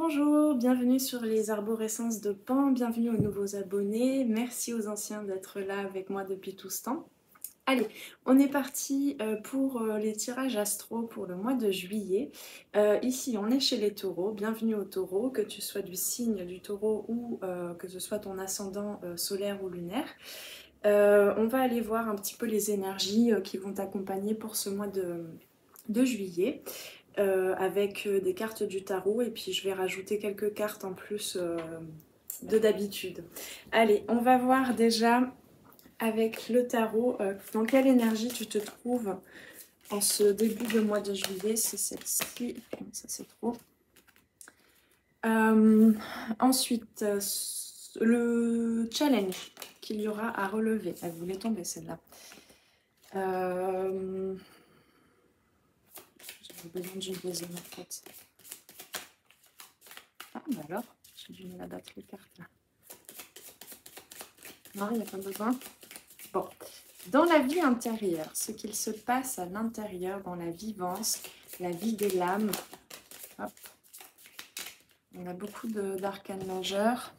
Bonjour, bienvenue sur les arborescences de Pan, bienvenue aux nouveaux abonnés, merci aux anciens d'être là avec moi depuis tout ce temps. Allez, on est parti pour les tirages astro pour le mois de juillet. Ici, on est chez les taureaux, bienvenue aux taureaux, que tu sois du signe du taureau ou que ce soit ton ascendant solaire ou lunaire. On va aller voir un petit peu les énergies qui vont t'accompagner pour ce mois de juillet. Avec des cartes du tarot et puis je vais rajouter quelques cartes en plus de d'habitude. Allez, on va voir déjà avec le tarot dans quelle énergie tu te trouves en ce début de mois de juillet. C'est celle-ci, ça c'est trop. Ensuite, le challenge qu'il y aura à relever. Elle voulait tomber celle-là. J'ai besoin d'une deuxième en fait. Ah, bah alors, j'ai du mal à battre les cartes là. Non, il n'y a pas besoin. Bon, dans la vie intérieure, ce qu'il se passe à l'intérieur, dans la vivance, la vie de l'âme. Hop. On a beaucoup d'arcanes majeurs.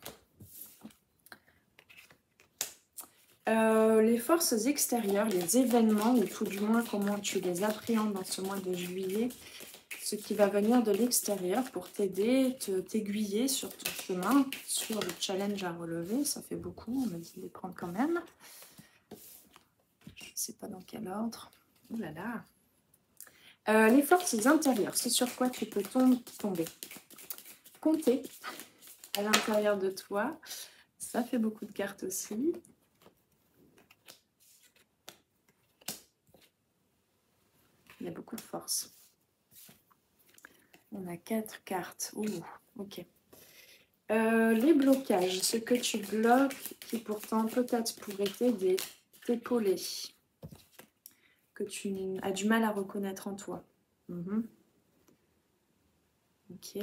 Les forces extérieures, les événements, ou tout du moins comment tu les appréhendes dans ce mois de juillet, ce qui va venir de l'extérieur pour t'aider, t'aiguiller sur ton chemin, sur le challenge à relever. Ça fait beaucoup, on m'a dit de les prendre quand même. Je ne sais pas dans quel ordre. Oh là là. Les forces intérieures, c'est sur quoi tu peux tomber. Compter à l'intérieur de toi. Ça fait beaucoup de cartes aussi. Il y a beaucoup de force. On a 4 cartes. Ouh, ok. Les blocages, ce que tu bloques, qui pourtant peut-être pourrait t'aider, t'épauler, que tu as du mal à reconnaître en toi. Ok.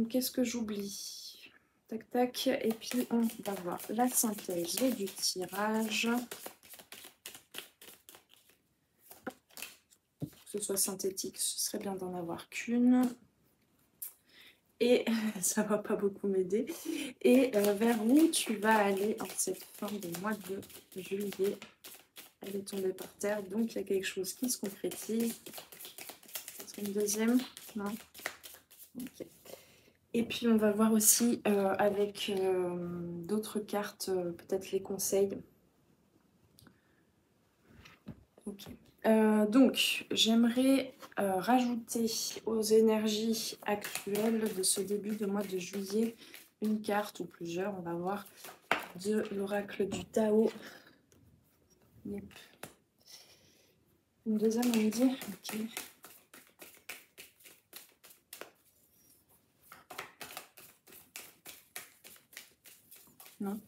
Qu'est-ce que j'oublie? Tac, tac. Et puis, on va voir la synthèse du tirage. Que ce soit synthétique, ce serait bien d'en avoir qu'une. Et ça va pas beaucoup m'aider. Et vers où tu vas aller en cette fin de mois de juillet? Elle est tombée par terre, donc il y a quelque chose qui se concrétise. C'est une deuxième? Non? Ok. Et puis on va voir aussi avec d'autres cartes, peut-être les conseils. Ok. Donc j'aimerais rajouter aux énergies actuelles de ce début de mois de juillet une carte ou plusieurs, on va voir, de l'oracle du Tao. Yep. Une deuxième, on me dit. Ok. Non.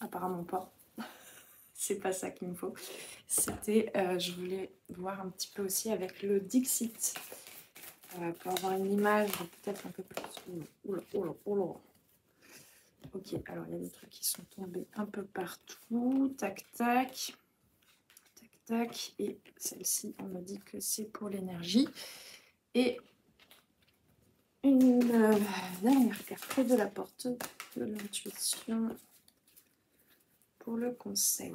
Apparemment pas. C'est pas ça qu'il me faut. C'était, je voulais voir un petit peu aussi avec le Dixit. Pour avoir une image peut-être un peu plus. Oula, oula, oula. Ok, alors il y a des trucs qui sont tombés un peu partout. Tac, tac. Tac, tac. Et celle-ci, on me dit que c'est pour l'énergie. Et une dernière carte de la porte de l'intuition pour le conseil.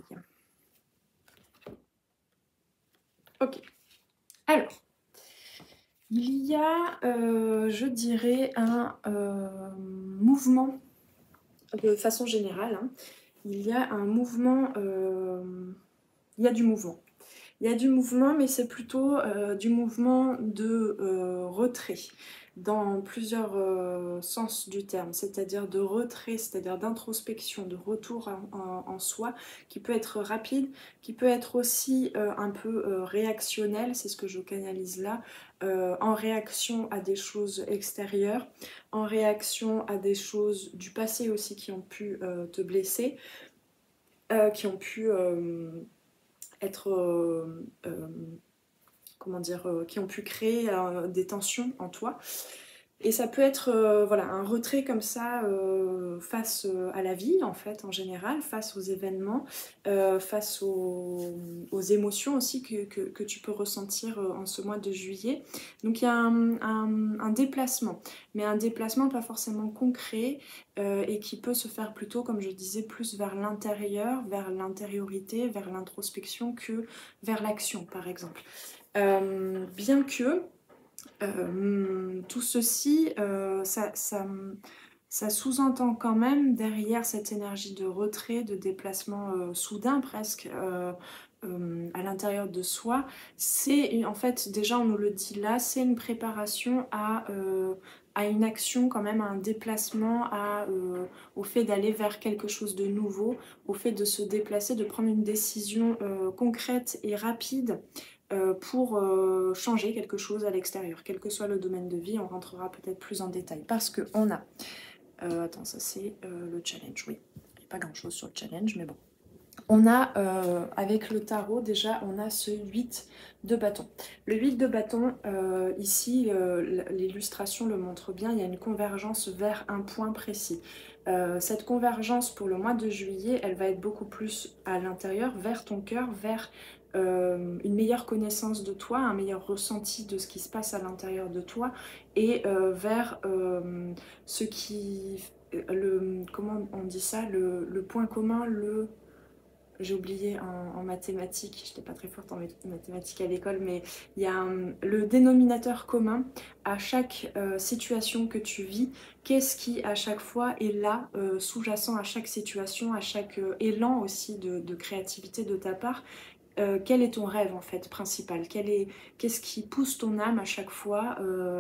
Ok. Alors, il y a, je dirais, un mouvement, de façon générale, hein, il y a un mouvement, il y a du mouvement. Il y a du mouvement, mais c'est plutôt du mouvement de retrait, dans plusieurs sens du terme, c'est-à-dire de retrait, c'est-à-dire d'introspection, de retour en soi, qui peut être rapide, qui peut être aussi un peu réactionnel, c'est ce que je canalise là, en réaction à des choses extérieures, en réaction à des choses du passé aussi qui ont pu te blesser, qui ont pu être, comment dire, qui ont pu créer des tensions en toi. Et ça peut être voilà, un retrait comme ça face à la vie en fait en général, face aux événements, face aux émotions aussi que tu peux ressentir en ce mois de juillet. Donc il y a un déplacement, mais un déplacement pas forcément concret et qui peut se faire plutôt, comme je disais, plus vers l'intérieur, vers l'intériorité, vers l'introspection que vers l'action par exemple. Bien que tout ceci, ça sous-entend quand même derrière cette énergie de retrait, de déplacement soudain presque à l'intérieur de soi, c'est en fait, déjà on nous le dit là, c'est une préparation à une action quand même, à un déplacement, au fait d'aller vers quelque chose de nouveau, au fait de se déplacer, de prendre une décision concrète et rapide pour changer quelque chose à l'extérieur, quel que soit le domaine de vie. On rentrera peut-être plus en détail parce qu'on a... attends, ça c'est le challenge, oui. Il n'y a pas grand-chose sur le challenge, mais bon. On a, avec le tarot, déjà, on a ce 8 de bâton. Le 8 de bâton, ici, l'illustration le montre bien, il y a une convergence vers un point précis. Cette convergence pour le mois de juillet, elle va être beaucoup plus à l'intérieur, vers ton cœur, vers une meilleure connaissance de toi, un meilleur ressenti de ce qui se passe à l'intérieur de toi et vers ce qui... comment on dit ça, le point commun, j'ai oublié en mathématiques, je n'étais pas très forte en mathématiques à l'école, mais il y a le dénominateur commun à chaque situation que tu vis. Qu'est-ce qui à chaque fois est là, sous-jacent à chaque situation, à chaque élan aussi de créativité de ta part. Quel est ton rêve en fait principal? Qu'est-ce qui pousse ton âme à chaque fois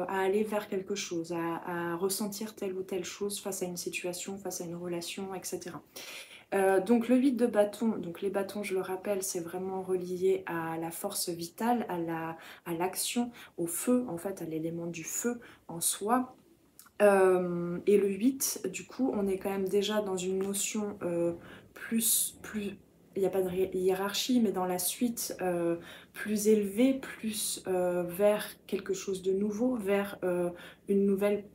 à aller vers quelque chose, à ressentir telle ou telle chose face à une situation, face à une relation, etc. Donc le 8 de bâton, donc les bâtons je le rappelle c'est vraiment relié à la force vitale, à l'action, au feu en fait, à l'élément du feu en soi. Et le 8 du coup on est quand même déjà dans une notion plus, il n'y a pas de hiérarchie mais dans la suite plus élevée, plus vers quelque chose de nouveau, vers une nouvelle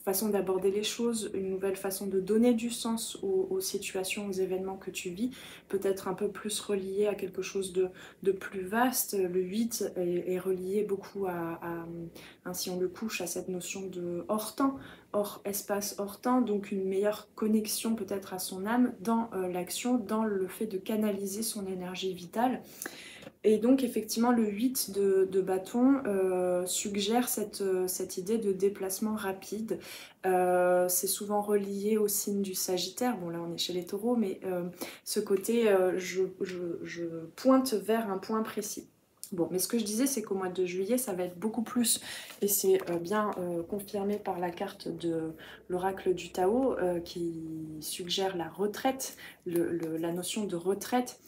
façon d'aborder les choses, une nouvelle façon de donner du sens aux situations, aux événements que tu vis, peut-être un peu plus relié à quelque chose de plus vaste. Le 8 est relié beaucoup si on le couche, à cette notion de hors-temps, hors espace, hors temps, donc une meilleure connexion peut-être à son âme dans l'action, dans le fait de canaliser son énergie vitale. Et donc effectivement le 8 de bâton suggère cette idée de déplacement rapide. C'est souvent relié au signe du Sagittaire, bon là on est chez les taureaux, mais ce côté je pointe vers un point précis. Bon, mais ce que je disais, c'est qu'au mois de juillet, ça va être beaucoup plus, et c'est bien confirmé par la carte de l'oracle du Tao, qui suggère la retraite, la notion de retraite.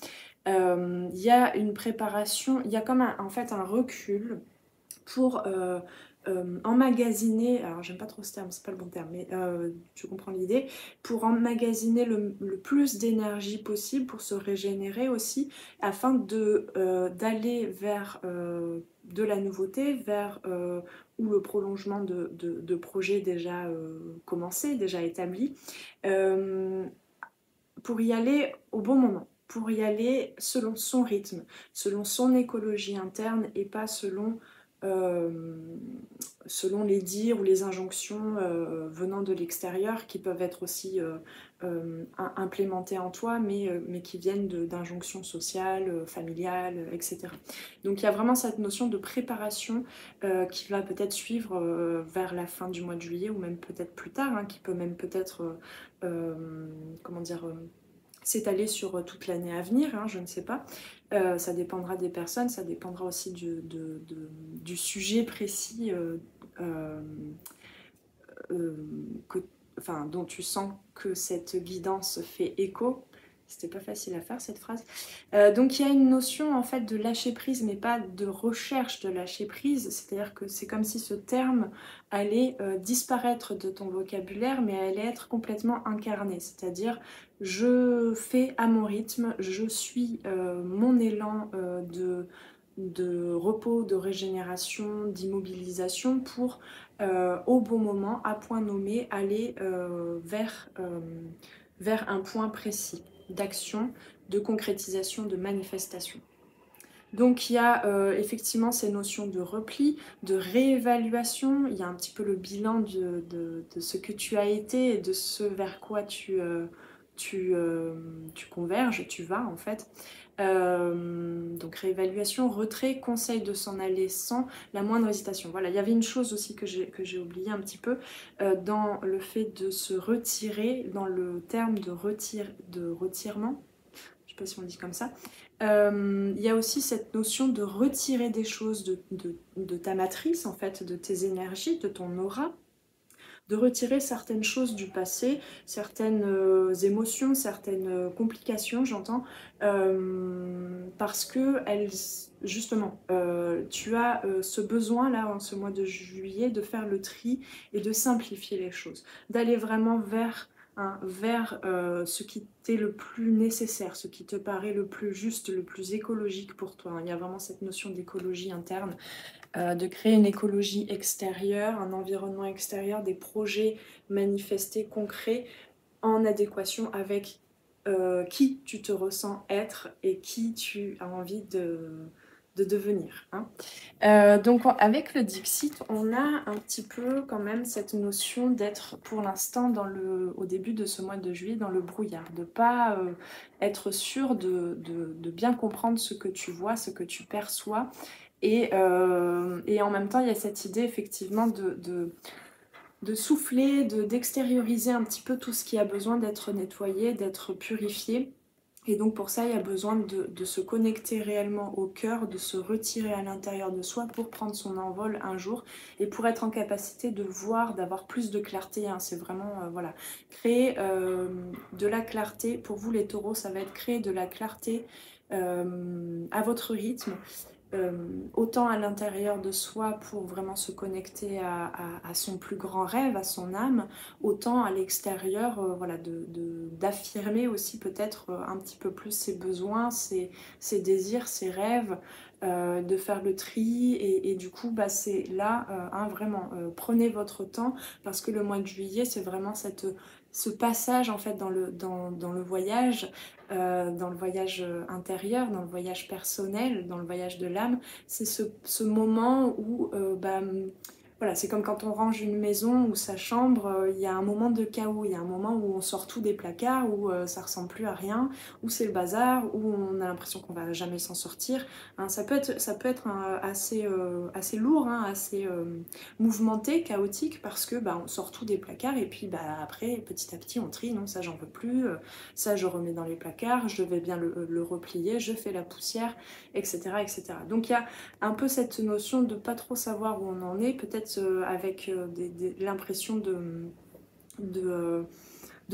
Il y a une préparation, il y a comme en fait un recul pour emmagasiner, alors j'aime pas trop ce terme, c'est pas le bon terme, mais tu comprends l'idée, pour emmagasiner le plus d'énergie possible, pour se régénérer aussi, afin d'aller vers de la nouveauté, vers ou le prolongement de projets déjà commencés, déjà établis, pour y aller au bon moment, pour y aller selon son rythme, selon son écologie interne et pas selon les dires ou les injonctions venant de l'extérieur qui peuvent être aussi implémentées en toi mais qui viennent d'injonctions sociales, familiales, etc. Donc il y a vraiment cette notion de préparation qui va peut-être suivre vers la fin du mois de juillet ou même peut-être plus tard, hein, qui peut même peut-être comment dire s'étaler sur toute l'année à venir, hein, je ne sais pas. Ça dépendra des personnes, ça dépendra aussi du sujet précis dont tu sens que cette guidance fait écho. C'était pas facile à faire cette phrase. Donc il y a une notion en fait de lâcher prise, mais pas de recherche de lâcher prise. C'est-à-dire que c'est comme si ce terme allait disparaître de ton vocabulaire, mais allait être complètement incarné. C'est-à-dire je fais à mon rythme, je suis mon élan de repos, de régénération, d'immobilisation pour, au bon moment, à point nommé, aller vers un point précis d'action, de concrétisation, de manifestation. Donc il y a effectivement ces notions de repli, de réévaluation, il y a un petit peu le bilan de ce que tu as été et de ce vers quoi tu converges, tu vas en fait. Donc réévaluation, retrait, conseil de s'en aller sans la moindre hésitation. Voilà, il y avait une chose aussi que j'ai oublié un petit peu dans le fait de se retirer, dans le terme de retirement, je ne sais pas si on dit comme ça. Il y a aussi cette notion de retirer des choses de ta matrice, en fait, de tes énergies, de ton aura, de retirer certaines choses du passé, certaines émotions, certaines complications, j'entends, parce que elles, justement, tu as ce besoin-là, en ce mois de juillet, de faire le tri et de simplifier les choses, d'aller vraiment vers ce qui t'est le plus nécessaire, ce qui te paraît le plus juste, le plus écologique pour toi. Il y a vraiment cette notion d'écologie interne, de créer une écologie extérieure, un environnement extérieur, des projets manifestés, concrets, en adéquation avec qui tu te ressens être et qui tu as envie de devenir. Hein. Donc avec le Dixit, on a un petit peu quand même cette notion d'être pour l'instant au début de ce mois de juillet dans le brouillard, de ne pas être sûr de bien comprendre ce que tu vois, ce que tu perçois. Et en même temps, il y a cette idée effectivement de souffler, d'extérioriser un petit peu tout ce qui a besoin d'être nettoyé, d'être purifié. Et donc pour ça, il y a besoin de se connecter réellement au cœur, de se retirer à l'intérieur de soi pour prendre son envol un jour et pour être en capacité de voir, d'avoir plus de clarté. Hein. C'est vraiment, voilà, créer de la clarté. Pour vous les taureaux, ça va être créer de la clarté à votre rythme. Autant à l'intérieur de soi pour vraiment se connecter à son plus grand rêve, à son âme, autant à l'extérieur, voilà, d'affirmer aussi peut-être un petit peu plus ses besoins, ses désirs, ses rêves, de faire le tri et du coup bah, c'est là, hein, vraiment, prenez votre temps parce que le mois de juillet c'est vraiment ce passage en fait dans le voyage, intérieur, dans le voyage personnel, dans le voyage de l'âme, c'est ce moment où bah, voilà, c'est comme quand on range une maison ou sa chambre, il y a un moment de chaos, il y a un moment où on sort tout des placards, où ça ressemble plus à rien, où c'est le bazar, où on a l'impression qu'on va jamais s'en sortir. Hein, ça peut être assez lourd, hein, assez mouvementé, chaotique, parce que bah, on sort tout des placards et puis bah, après, petit à petit, on trie, non, ça j'en veux plus, ça je remets dans les placards, je vais bien le replier, je fais la poussière, etc. etc. Donc il y a un peu cette notion de pas trop savoir où on en est, peut-être avec l'impression de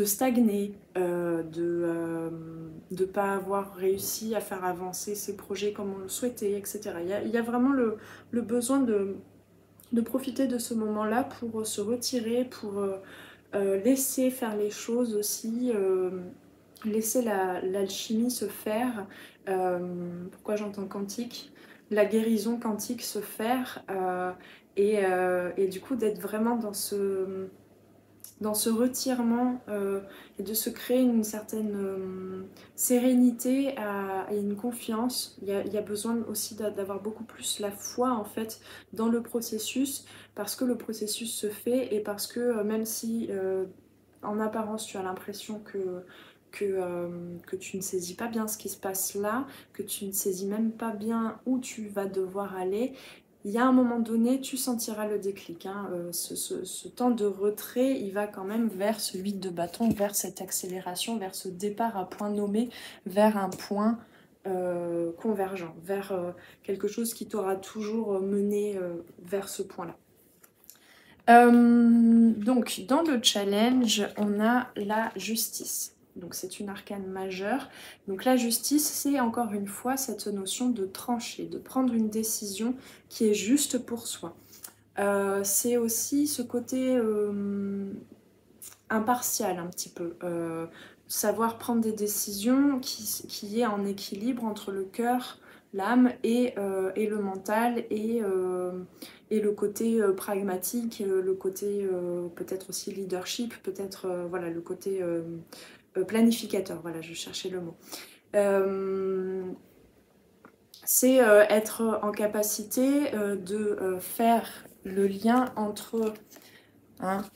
stagner, de pas avoir réussi à faire avancer ses projets comme on le souhaitait, etc. Il y a vraiment le besoin de profiter de ce moment-là pour se retirer, pour laisser faire les choses aussi, laisser l'alchimie se faire. Pourquoi j'entends quantique? La guérison quantique se faire et du coup d'être vraiment dans ce retirement et de se créer une certaine sérénité et une confiance. Il y a besoin aussi d'avoir beaucoup plus la foi en fait dans le processus parce que le processus se fait et parce que même si en apparence tu as l'impression que tu ne saisis pas bien ce qui se passe là, que tu ne saisis même pas bien où tu vas devoir aller, il y a un moment donné, tu sentiras le déclic. Hein. Ce temps de retrait, il va quand même vers ce 8 de bâton, vers cette accélération, vers ce départ à point nommé, vers un point convergent, vers quelque chose qui t'aura toujours mené vers ce point-là. Donc, dans le challenge, on a la justice. Donc c'est une arcane majeure. Donc la justice, c'est encore une fois cette notion de trancher, de prendre une décision qui est juste pour soi. C'est aussi ce côté impartial un petit peu. Savoir prendre des décisions qui est en équilibre entre le cœur, l'âme et le mental et le côté pragmatique, le côté peut-être aussi leadership, peut-être voilà, le côté planificateur, voilà, je cherchais le mot. C'est être en capacité de faire le lien entre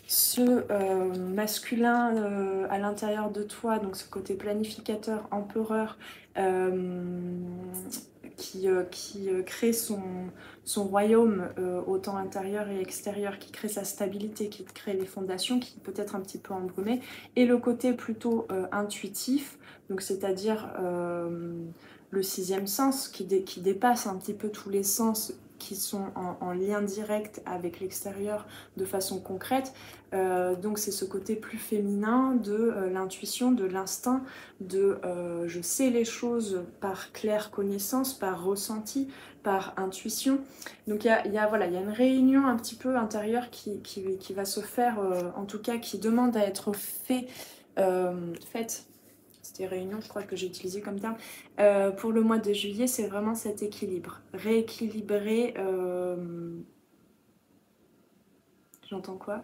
ce masculin à l'intérieur de toi, donc ce côté planificateur, empereur, qui crée son royaume autant intérieur et extérieur, qui crée sa stabilité, qui crée les fondations, qui peut être un petit peu embrumé, et le côté plutôt intuitif, donc c'est-à-dire le sixième sens qui dépasse un petit peu tous les sens qui sont en lien direct avec l'extérieur de façon concrète. Donc c'est ce côté plus féminin de l'intuition, de l'instinct, de je sais les choses par claire connaissance, par ressenti, par intuition. Donc il y a voilà, une réunion un petit peu intérieure qui va se faire, en tout cas qui demande à être faite. C'était réunion, je crois que j'ai utilisé comme terme. Pour le mois de juillet, c'est vraiment cet équilibre. Rééquilibrer, j'entends quoi?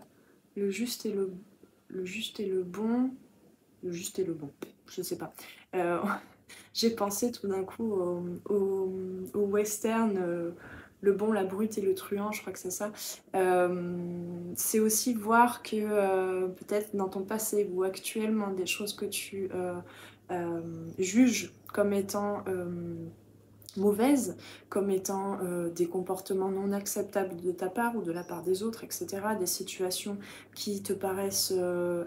Le juste et le juste et le bon. Le juste et le bon, je sais pas. J'ai pensé tout d'un coup au western, le bon, la brute et le truand, je crois que c'est ça. C'est aussi voir que peut-être dans ton passé ou actuellement, des choses que tu juges comme étant mauvaises, comme étant des comportements non acceptables de ta part ou de la part des autres, etc. Des situations qui te paraissent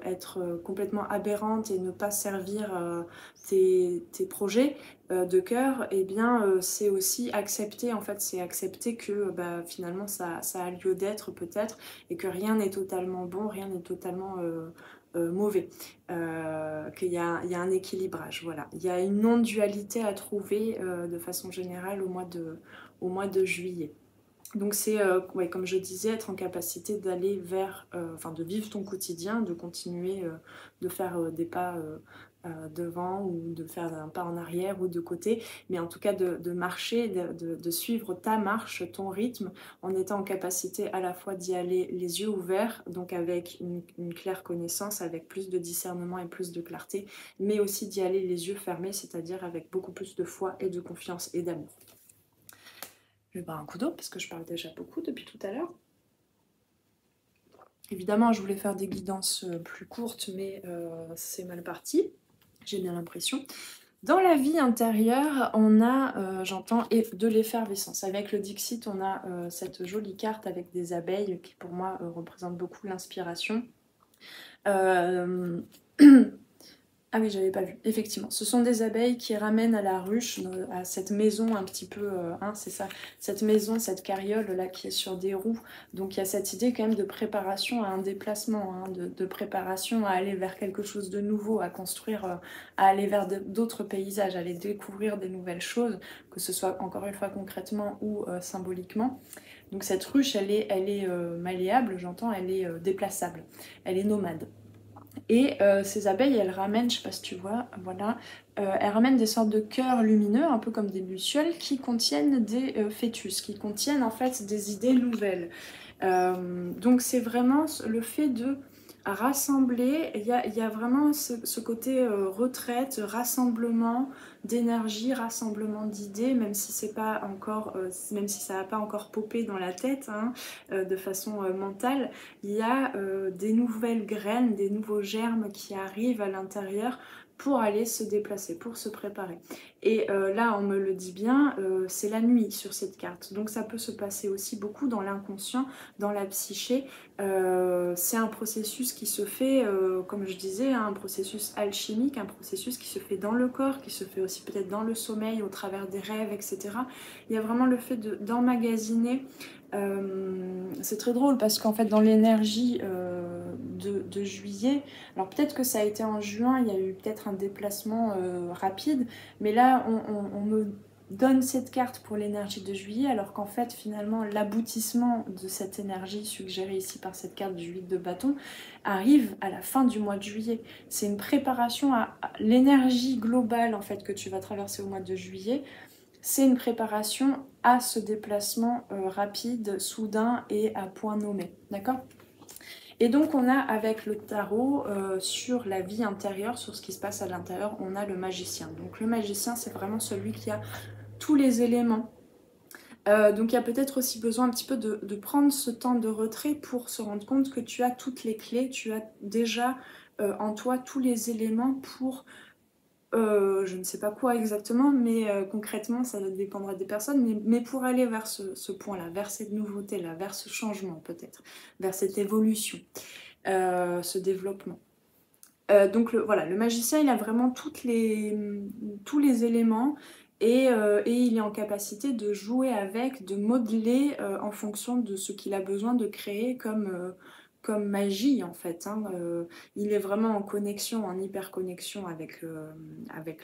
être complètement aberrantes et ne pas servir tes projets de cœur, et eh bien c'est aussi accepter, en fait, c'est accepter que finalement ça a lieu d'être peut-être, et que rien n'est totalement bon, rien n'est totalement mauvais, qu'il y a un équilibrage, voilà. Il y a une non-dualité à trouver de façon générale au mois de juillet. Donc c'est, ouais, comme je disais, être en capacité d'aller vers, enfin de vivre ton quotidien, de continuer de faire des pas devant, ou de faire un pas en arrière ou de côté, mais en tout cas de marcher, de suivre ta marche, ton rythme, en étant en capacité à la fois d'y aller les yeux ouverts, donc avec une claire connaissance, avec plus de discernement et plus de clarté, mais aussi d'y aller les yeux fermés, c'est-à-dire avec beaucoup plus de foi et de confiance et d'amour. Je vais boire un coup d'eau parce que je parle déjà beaucoup depuis tout à l'heure. Évidemment, je voulais faire des guidances plus courtes, mais c'est mal parti, j'ai bien l'impression. Dans la vie intérieure, on a, j'entends, de l'effervescence. Avec le Dixit, on a cette jolie carte avec des abeilles qui, pour moi, représente beaucoup l'inspiration. Ah oui, j'avais pas vu. Effectivement, ce sont des abeilles qui ramènent à la ruche, à cette maison un petit peu, c'est ça, cette maison, cette carriole là qui est sur des roues. Donc il y a cette idée quand même de préparation à un déplacement, de préparation à aller vers quelque chose de nouveau, à construire, à aller vers d'autres paysages, à aller découvrir des nouvelles choses, que ce soit encore une fois concrètement ou symboliquement. Donc cette ruche, elle est malléable, j'entends, elle est déplaçable, elle est nomade. Et ces abeilles, elles ramènent, je sais pas si tu vois, voilà, elles ramènent des sortes de cœurs lumineux, un peu comme des lucioles, qui contiennent des fœtus, qui contiennent en fait des idées nouvelles. Donc c'est vraiment le fait de rassembler, il y a vraiment ce côté retraite, rassemblement d'énergie, rassemblement d'idées, même si c'est pas encore, même si ça n'a pas encore popé dans la tête, de façon mentale, il y a des nouvelles graines, des nouveaux germes qui arrivent à l'intérieur pour aller se déplacer, pour se préparer. Et là, on me le dit bien, c'est la nuit sur cette carte. Donc ça peut se passer aussi beaucoup dans l'inconscient, dans la psyché. C'est un processus qui se fait, comme je disais, un processus alchimique, un processus qui se fait dans le corps, qui se fait aussi peut-être dans le sommeil, au travers des rêves, etc. Il y a vraiment le fait d'emmagasiner. C'est très drôle parce qu'en fait dans l'énergie de juillet, alors peut-être que ça a été en juin, il y a eu peut-être un déplacement rapide, mais là on me donne cette carte pour l'énergie de juillet, alors qu'en fait finalement l'aboutissement de cette énergie suggérée ici par cette carte du 8 de bâton arrive à la fin du mois de juillet. C'est une préparation à l'énergie globale en fait que tu vas traverser au mois de juillet. c'est une préparation à ce déplacement rapide, soudain et à point nommé, d'accord? Et donc on a avec le tarot, sur la vie intérieure, sur ce qui se passe à l'intérieur, on a le magicien. Donc le magicien, c'est vraiment celui qui a tous les éléments. Donc il y a peut-être aussi besoin un petit peu de prendre ce temps de retrait pour se rendre compte que tu as toutes les clés, tu as déjà en toi tous les éléments pour je ne sais pas quoi exactement, mais concrètement ça dépendra des personnes, mais pour aller vers ce point-là, vers cette nouveauté-là, vers ce changement peut-être, vers cette évolution, ce développement. Donc voilà, le magicien il a vraiment tous les éléments et il est en capacité de jouer avec, de modeler en fonction de ce qu'il a besoin de créer comme magie en fait, hein. Il est vraiment en connexion, en hyper connexion avec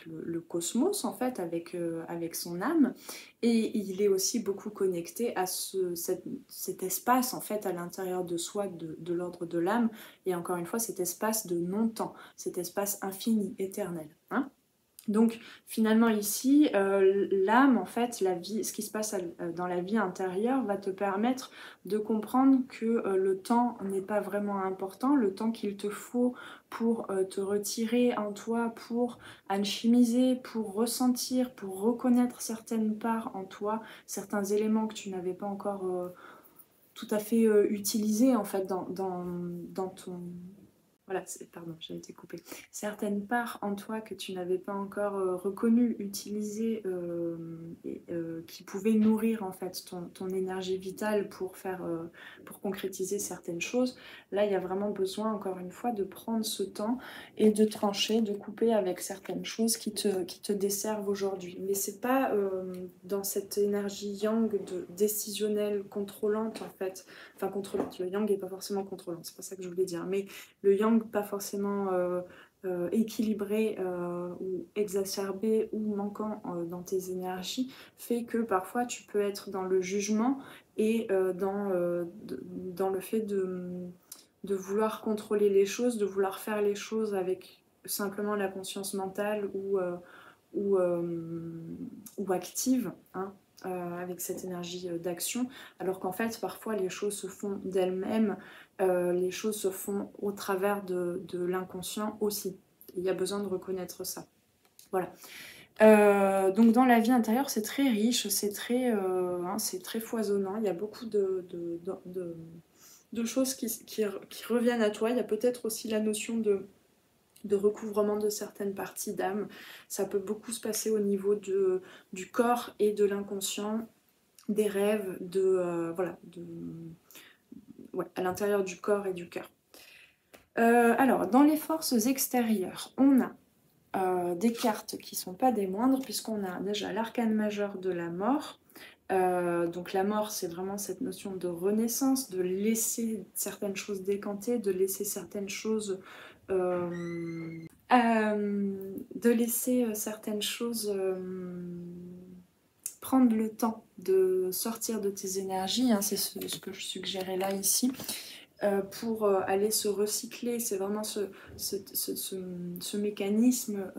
le cosmos en fait, avec son âme, et il est aussi beaucoup connecté à cet espace en fait à l'intérieur de soi, de l'ordre de l'âme, et encore une fois cet espace de non-temps, cet espace infini, éternel, hein. Donc finalement ici, l'âme, en fait, la vie, ce qui se passe dans la vie intérieure va te permettre de comprendre que le temps n'est pas vraiment important, le temps qu'il te faut pour te retirer en toi, pour alchimiser, pour ressentir, pour reconnaître certaines parts en toi, certains éléments que tu n'avais pas encore tout à fait utilisés en fait dans ton... Voilà, pardon, j'ai été coupée. Certaines parts en toi que tu n'avais pas encore reconnues, utilisées, qui pouvaient nourrir en fait ton énergie vitale pour concrétiser certaines choses. Là, il y a vraiment besoin, encore une fois, de prendre ce temps et de trancher, de couper avec certaines choses qui te desservent aujourd'hui. Mais c'est pas dans cette énergie yang décisionnelle, contrôlante en fait. Enfin, contrôlante. Le yang n'est pas forcément contrôlant, c'est pas ça que je voulais dire. Mais le yang pas forcément équilibré ou exacerbé ou manquant dans tes énergies fait que parfois tu peux être dans le jugement et dans le fait de vouloir contrôler les choses, de vouloir faire les choses avec simplement la conscience mentale ou, ou active, hein, avec cette énergie d'action, alors qu'en fait parfois les choses se font d'elles-mêmes, les choses se font au travers de l'inconscient aussi. Il y a besoin de reconnaître ça. Voilà. Donc dans la vie intérieure, c'est très riche, c'est très foisonnant. Il y a beaucoup de choses qui reviennent à toi. Il y a peut-être aussi la notion de recouvrement de certaines parties d'âme. Ça peut beaucoup se passer au niveau du corps et de l'inconscient, des rêves, voilà, ouais, à l'intérieur du corps et du cœur. Alors, dans les forces extérieures, on a des cartes qui ne sont pas des moindres, puisqu'on a déjà l'arcane majeur de la mort. Donc la mort, c'est vraiment cette notion de renaissance, de laisser certaines choses décanter, de laisser certaines choses... prendre le temps de sortir de tes énergies, hein, c'est ce que je suggérais là ici, pour aller se recycler. C'est vraiment ce mécanisme,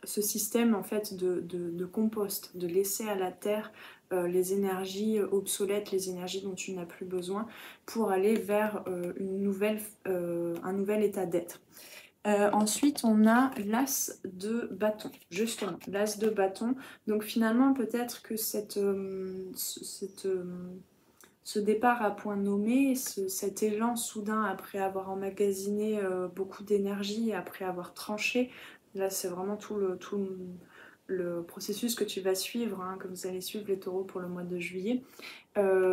ce système en fait de compost, de laisser à la terre les énergies obsolètes, les énergies dont tu n'as plus besoin, pour aller vers un nouvel état d'être. Ensuite, on a l'as de bâton, justement, l'as de bâton. Donc finalement, peut-être que ce départ à point nommé, cet élan soudain après avoir emmagasiné beaucoup d'énergie, après avoir tranché, là c'est vraiment tout le processus que tu vas suivre, hein, que vous allez suivre les taureaux pour le mois de juillet.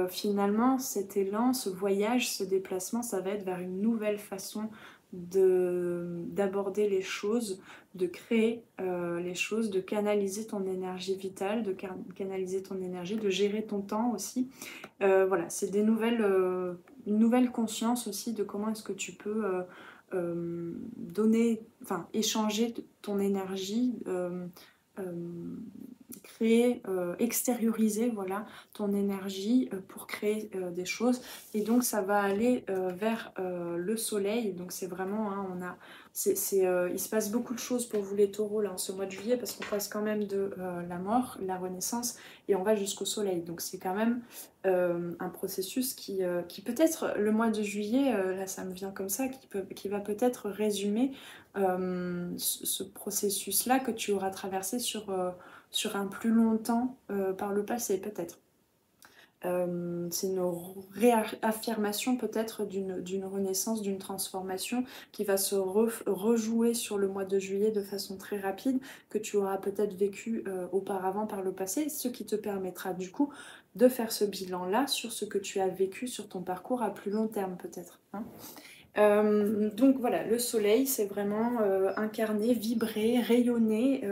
Finalement, cet élan, ce voyage, ce déplacement, ça va être vers une nouvelle façon d'aborder les choses, de créer les choses, de canaliser ton énergie vitale, de canaliser ton énergie, de gérer ton temps aussi. Voilà, c'est une nouvelle conscience aussi de comment est-ce que tu peux échanger ton énergie créer, extérioriser voilà, ton énergie pour créer des choses. Et donc ça va aller vers le soleil. Donc c'est vraiment, hein, il se passe beaucoup de choses pour vous les taureaux là en ce mois de juillet, parce qu'on passe quand même de la mort, la renaissance, et on va jusqu'au soleil. Donc c'est quand même un processus qui peut-être le mois de juillet, là ça me vient comme ça, qui va peut-être résumer ce processus-là que tu auras traversé sur un plus long temps par le passé, peut-être. C'est une réaffirmation peut-être d'une renaissance, d'une transformation qui va se rejouer sur le mois de juillet de façon très rapide, que tu auras peut-être vécu auparavant par le passé, ce qui te permettra du coup de faire ce bilan-là sur ce que tu as vécu sur ton parcours à plus long terme peut-être, hein. Donc voilà, le soleil, c'est vraiment incarner, vibrer, rayonner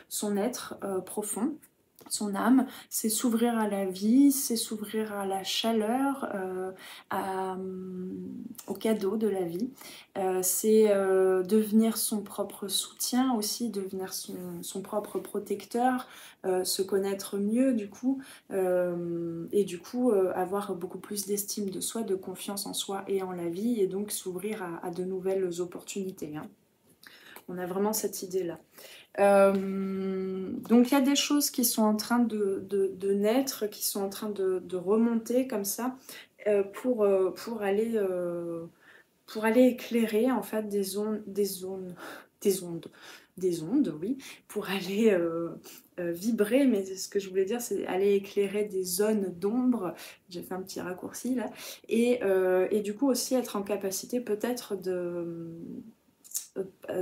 son être profond, son âme, c'est s'ouvrir à la vie, c'est s'ouvrir à la chaleur, au cadeau de la vie. C'est devenir son propre soutien aussi, devenir son propre protecteur, se connaître mieux du coup, et du coup avoir beaucoup plus d'estime de soi, de confiance en soi et en la vie, et donc s'ouvrir à de nouvelles opportunités, hein. On a vraiment cette idée-là. Donc il y a des choses qui sont en train de naître, qui sont en train de remonter comme ça, pour aller éclairer en fait des ondes, oui, pour aller vibrer, mais ce que je voulais dire c'est aller éclairer des zones d'ombre, j'ai fait un petit raccourci là, et du coup aussi être en capacité peut-être de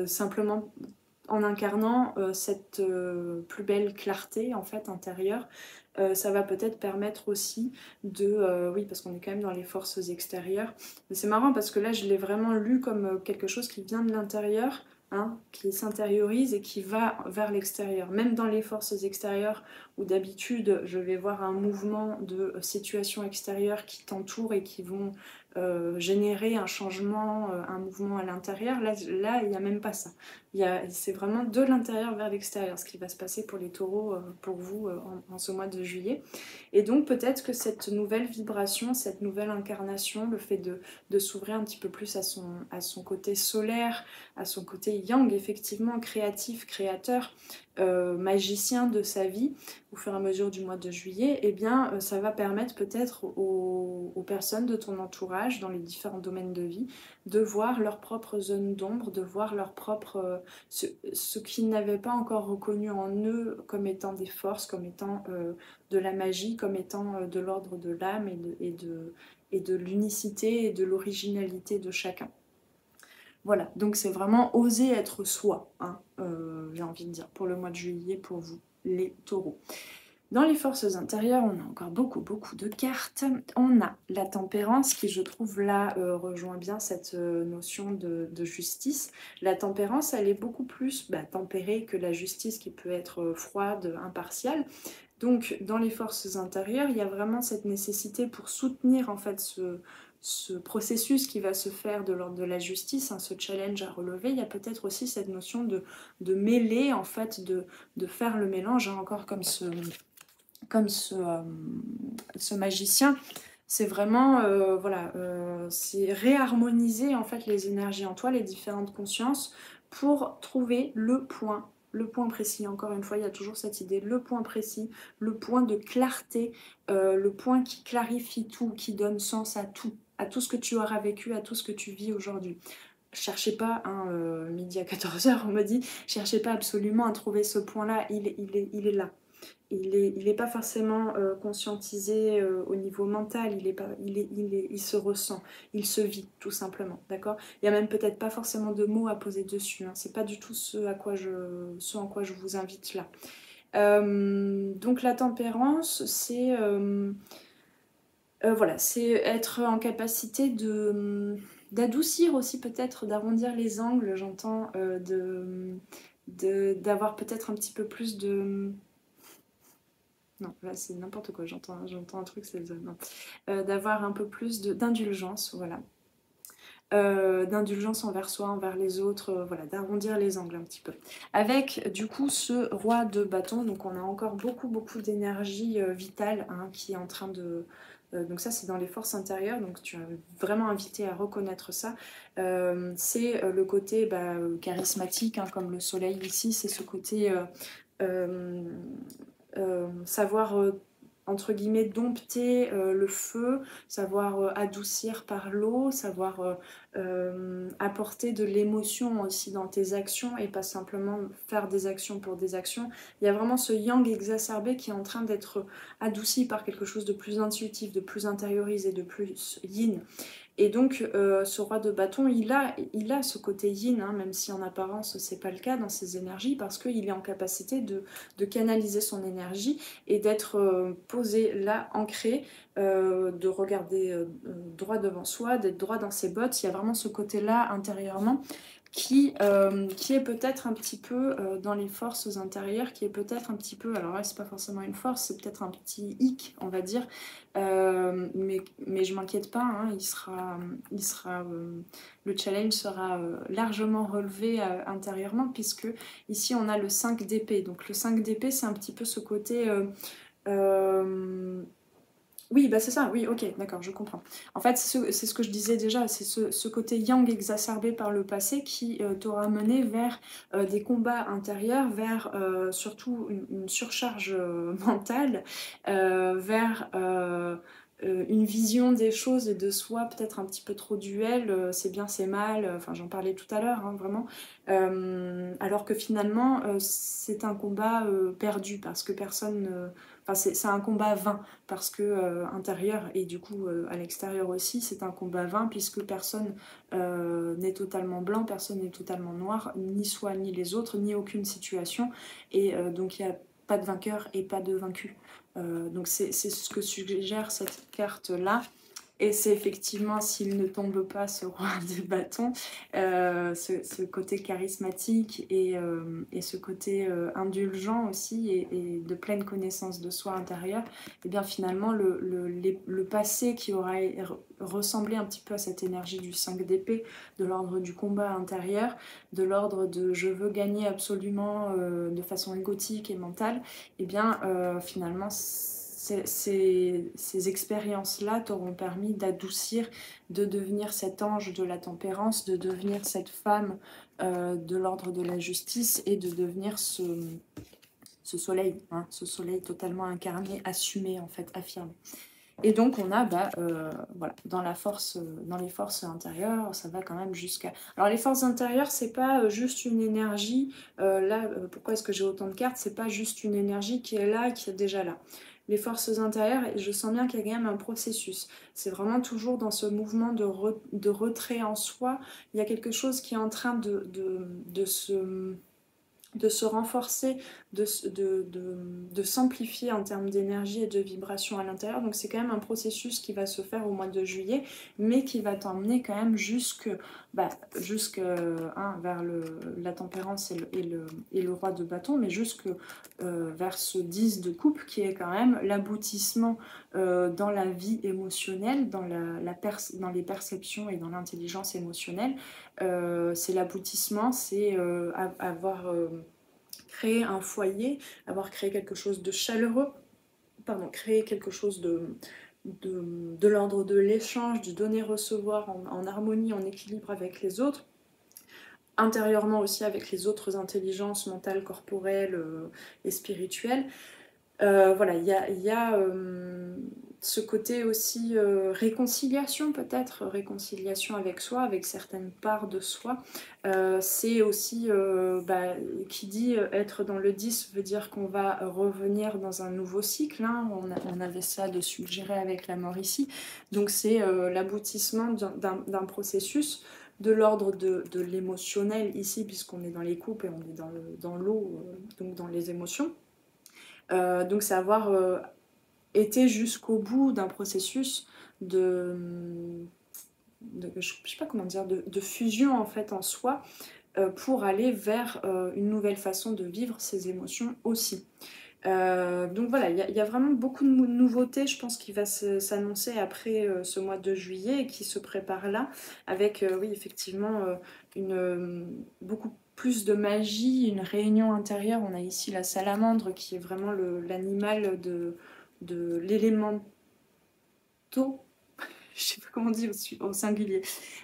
simplement en incarnant cette plus belle clarté en fait intérieure, ça va peut-être permettre aussi oui, parce qu'on est quand même dans les forces extérieures, mais c'est marrant parce que là je l'ai vraiment lu comme quelque chose qui vient de l'intérieur, hein, qui s'intériorise et qui va vers l'extérieur. Même dans les forces extérieures où d'habitude je vais voir un mouvement de situations extérieures qui t'entourent et qui vont générer un changement, un mouvement à l'intérieur, là il n'y a même pas ça. C'est vraiment de l'intérieur vers l'extérieur ce qui va se passer pour les taureaux, pour vous en ce mois de juillet. Et donc peut-être que cette nouvelle vibration, cette nouvelle incarnation, le fait de s'ouvrir un petit peu plus à son côté solaire, à son côté yang, effectivement, créatif, créateur, magicien de sa vie, au fur et à mesure du mois de juillet, eh bien ça va permettre peut-être aux personnes de ton entourage, dans les différents domaines de vie, de voir leur propre zone d'ombre, de voir leur propre ce qu'ils n'avaient pas encore reconnu en eux comme étant des forces, comme étant de la magie, comme étant de l'ordre de l'âme et de l'unicité et de l'originalité de chacun. Voilà, donc c'est vraiment oser être soi, hein, j'ai envie de dire, pour le mois de juillet, pour vous, les taureaux. Dans les forces intérieures, on a encore beaucoup de cartes. On a la tempérance qui, je trouve, là, rejoint bien cette notion de justice. La tempérance, elle est beaucoup plus tempérée que la justice qui peut être froide, impartiale. Donc, dans les forces intérieures, il y a vraiment cette nécessité pour soutenir, en fait, ce processus qui va se faire de l'ordre de la justice, hein, ce challenge à relever. Il y a peut-être aussi cette notion de mêler, en fait, de faire le mélange, hein, encore comme ce magicien, c'est vraiment voilà, c'est réharmoniser en fait les énergies en toi, les différentes consciences, pour trouver le point précis. Encore une fois, il y a toujours cette idée, le point précis, le point de clarté, le point qui clarifie tout, qui donne sens à tout ce que tu auras vécu, à tout ce que tu vis aujourd'hui. Cherchez pas, hein, midi à 14h, on me dit, cherchez pas absolument à trouver ce point-là, il est là. Il est pas forcément conscientisé au niveau mental, il se ressent, il se vit tout simplement, d'accord? Il y a même peut-être pas forcément de mots à poser dessus, hein, c'est pas du tout ce en quoi je vous invite là. Donc la tempérance, c'est voilà, c'est être en capacité d'adoucir aussi peut-être, d'arrondir les angles, j'entends, d'avoir peut-être un petit peu plus de... Non, là c'est n'importe quoi, j'entends un truc, c'est non. D'avoir un peu plus d'indulgence, voilà. d'indulgence envers soi, envers les autres, voilà, d'arrondir les angles un petit peu. Avec du coup ce roi de bâton, donc on a encore beaucoup d'énergie vitale hein, qui est en train de... donc ça c'est dans les forces intérieures, donc tu es vraiment invité à reconnaître ça. C'est le côté charismatique, hein, comme le soleil ici, c'est ce côté euh, savoir entre guillemets dompter le feu, savoir adoucir par l'eau, savoir apporter de l'émotion aussi dans tes actions et pas simplement faire des actions pour des actions. Il y a vraiment ce yang exacerbé qui est en train d'être adouci par quelque chose de plus intuitif, de plus intériorisé, de plus yin. Et donc, ce roi de bâton, il a ce côté yin, hein, même si en apparence, c'est pas le cas dans ses énergies, parce qu'il est en capacité de canaliser son énergie et d'être posé là, ancré, de regarder droit devant soi, d'être droit dans ses bottes. Il y a vraiment ce côté-là intérieurement qui est peut-être un petit peu dans les forces intérieures, qui est peut-être un petit peu, alors là c'est pas forcément une force, c'est peut-être un petit hic on va dire, mais je m'inquiète pas, hein, le challenge sera largement relevé intérieurement, puisque ici on a le 5 d'épée, donc le 5 d'épée c'est un petit peu ce côté... oui, bah c'est ça, oui, ok, d'accord, je comprends. En fait, c'est ce que je disais déjà, c'est ce côté yang exacerbé par le passé qui t'aura mené vers des combats intérieurs, vers surtout une surcharge mentale, vers une vision des choses et de soi peut-être un petit peu trop duel, c'est bien, c'est mal, enfin j'en parlais tout à l'heure, hein, vraiment. Alors que finalement, c'est un combat perdu parce que personne... Enfin, c'est un combat vain parce que intérieur et du coup à l'extérieur aussi c'est un combat vain puisque personne n'est totalement blanc, personne n'est totalement noir, ni soi ni les autres, ni aucune situation et donc il n'y a pas de vainqueur et pas de vaincu. Donc c'est ce que suggère cette carte là. Et c'est effectivement, s'il ne tombe pas ce roi de bâton, ce côté charismatique et ce côté indulgent aussi et de pleine connaissance de soi intérieur, et bien finalement le passé qui aura ressemblé un petit peu à cette énergie du 5 d'épée, de l'ordre du combat intérieur, de l'ordre de je veux gagner absolument de façon égotique et mentale, et bien finalement ces expériences-là t'auront permis d'adoucir, de devenir cet ange de la tempérance, de devenir cette femme de l'ordre de la justice et de devenir ce soleil, hein, ce soleil totalement incarné, assumé en fait, affirmé. Et donc on a, voilà, dans les forces intérieures, ça va quand même jusqu'à... Alors les forces intérieures, c'est pas juste une énergie, là, pourquoi est-ce que j'ai autant de cartes? C'est pas juste une énergie qui est là, qui est déjà là. Les forces intérieures, je sens bien qu'il y a quand même un processus. C'est vraiment toujours dans ce mouvement de retrait en soi, il y a quelque chose qui est en train de se renforcer, de s'amplifier en termes d'énergie et de vibration à l'intérieur. Donc c'est quand même un processus qui va se faire au mois de juillet, mais qui va t'emmener quand même jusque vers la tempérance et le roi de bâton, mais jusque vers ce 10 de coupe qui est quand même l'aboutissement dans la vie émotionnelle, dans les perceptions et dans l'intelligence émotionnelle. C'est l'aboutissement, c'est avoir créé un foyer, avoir créé quelque chose de chaleureux, pardon, créer quelque chose de l'ordre de l'échange, du donner-recevoir en harmonie, en équilibre avec les autres, intérieurement aussi avec les autres intelligences mentales, corporelles et spirituelles. Voilà, il y a ce côté aussi réconciliation peut-être, réconciliation avec soi, avec certaines parts de soi. C'est aussi, qui dit être dans le 10 veut dire qu'on va revenir dans un nouveau cycle, hein. On avait ça de suggérer avec la mort ici. Donc c'est l'aboutissement d'un processus de l'ordre de l'émotionnel ici, puisqu'on est dans les coupes et on est dans l'eau, donc dans les émotions. Donc c'est avoir été jusqu'au bout d'un processus je sais pas comment dire, de fusion en fait en soi pour aller vers une nouvelle façon de vivre ses émotions aussi. Donc voilà, il y a vraiment beaucoup de nouveautés, je pense, qui va s'annoncer après ce mois de juillet et qui se prépare là, avec, oui, effectivement, beaucoup plus de magie, une réunion intérieure. On a ici la salamandre qui est vraiment l'animal de l'élémento, je sais pas comment on dit au singulier.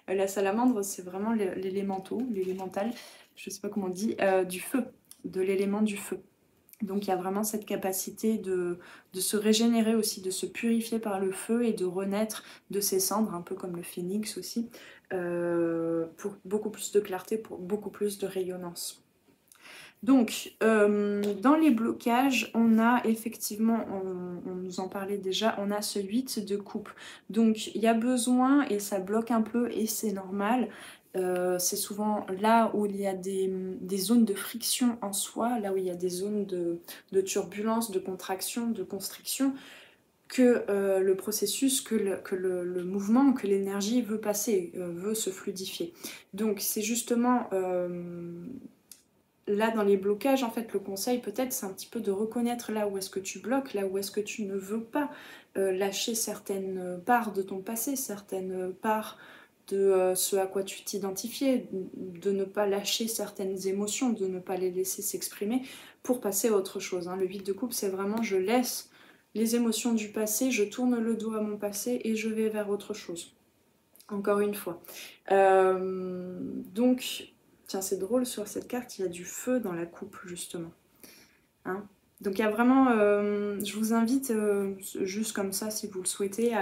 La salamandre, c'est vraiment l'élémental, je sais pas comment on dit, du feu, de l'élément du feu. Donc il y a vraiment cette capacité de se régénérer aussi, de se purifier par le feu et de renaître de ses cendres, un peu comme le phénix aussi, pour beaucoup plus de clarté, pour beaucoup plus de rayonnance. Donc, dans les blocages, on a effectivement, on nous en parlait déjà, on a ce 8 de coupe. Donc, il y a besoin, et ça bloque un peu, et c'est normal. C'est souvent là où il y a des zones de friction en soi, là où il y a des zones de turbulence, de contraction, de constriction, que le processus, que le mouvement, que l'énergie veut passer, veut se fluidifier. Donc, c'est justement là, dans les blocages, en fait, le conseil peut-être, c'est un petit peu de reconnaître là où est-ce que tu bloques, là où est-ce que tu ne veux pas lâcher certaines parts de ton passé, certaines parts de ce à quoi tu t'identifiais, de ne pas lâcher certaines émotions, de ne pas les laisser s'exprimer pour passer à autre chose. Hein. Le 8 de coupe, c'est vraiment je laisse les émotions du passé, je tourne le dos à mon passé et je vais vers autre chose. Encore une fois. Donc, tiens, c'est drôle, sur cette carte, il y a du feu dans la coupe, justement. Hein, donc, il y a vraiment... je vous invite, juste comme ça, si vous le souhaitez,